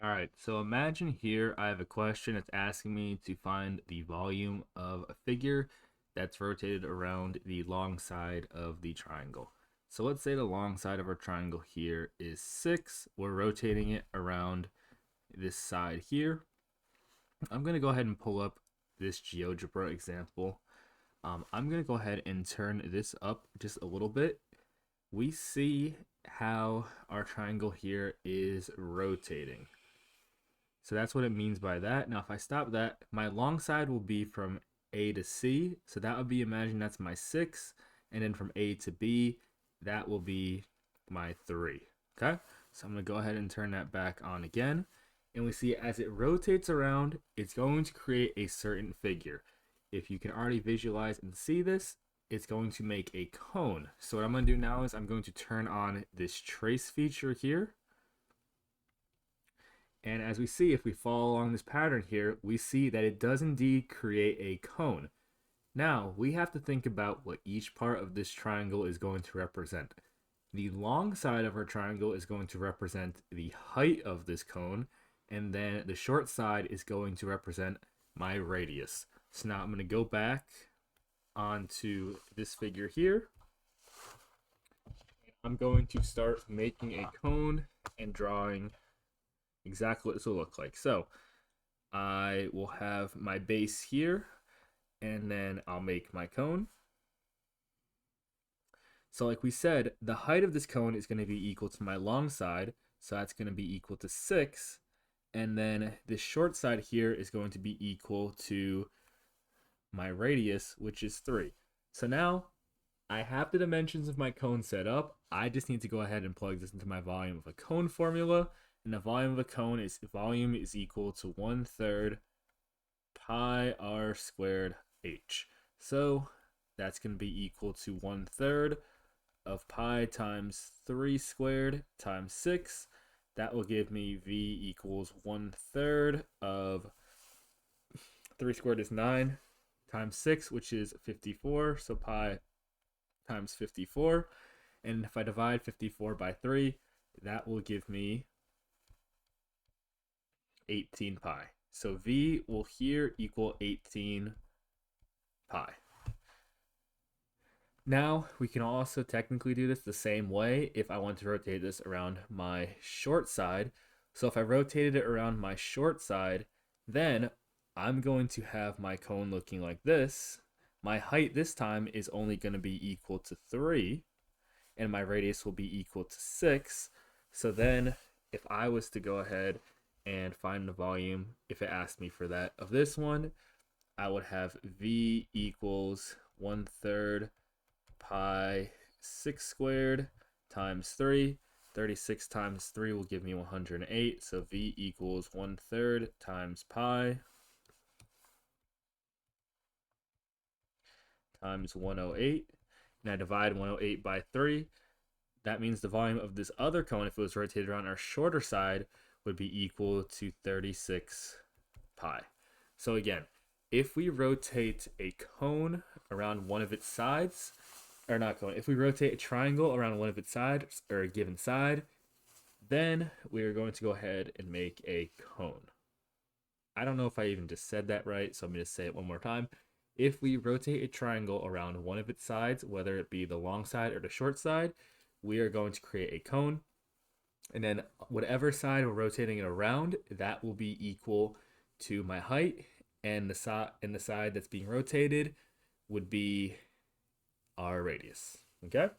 All right, so imagine here I have a question that's asking me to find the volume of a figure that's rotated around the long side of the triangle. So let's say the long side of our triangle here is 6. We're rotating it around this side here. I'm going to go ahead and pull up this GeoGebra example. I'm going to go ahead and turn this up just a little bit. We see how our triangle here is rotating. So that's what it means by that. Now, if I stop that, my long side will be from A to C. So that would be, imagine that's my 6. And then from A to B, that will be my 3. Okay? So I'm going to go ahead and turn that back on again. And we see as it rotates around, it's going to create a certain figure. If you can already visualize and see this, it's going to make a cone. So what I'm going to do now is I'm going to turn on this trace feature here. And as we see, if we follow along this pattern here, we see that it does indeed create a cone. Now, we have to think about what each part of this triangle is going to represent. The long side of our triangle is going to represent the height of this cone, and then the short side is going to represent my radius. So now I'm going to go back onto this figure here. I'm going to start making a cone and drawing exactly what this will look like. So I will have my base here, and then I'll make my cone. So like we said, the height of this cone is going to be equal to my long side, so that's going to be equal to 6. And then this short side here is going to be equal to my radius, which is 3. So now I have the dimensions of my cone set up. I just need to go ahead and plug this into my volume of a cone formula. And the volume of a cone is equal to 1/3 pi r squared h. So that's going to be equal to 1/3 of pi times 3 squared times 6. That will give me v equals 1/3 of 3 squared is 9 times 6, which is 54. So pi times 54. And if I divide 54 by 3, that will give me 18 pi. So v will here equal 18 pi. Now, we can also technically do this the same way if I want to rotate this around my short side. So if I rotated it around my short side, then I'm going to have my cone looking like this. My height this time is only going to be equal to 3, and my radius will be equal to 6. So then if I was to go ahead and find the volume, if it asked me for that of this one, I would have v equals 1/3 pi 6 squared times 3. 36 times 3 will give me 108. So v equals 1/3 times pi times 108. And I divide 108 by 3. That means the volume of this other cone, if it was rotated around our shorter side, would be equal to 36 pi. So again, if we rotate a cone around one of its sides, or not cone, if we rotate a triangle around one of its sides, or a given side, then we are going to go ahead and make a cone. I don't know if I even just said that right, so I'm going to say it one more time. If we rotate a triangle around one of its sides, whether it be the long side or the short side, we are going to create a cone. And then whatever side we're rotating it around, that will be equal to my height, and the side that's being rotated would be our radius. Okay?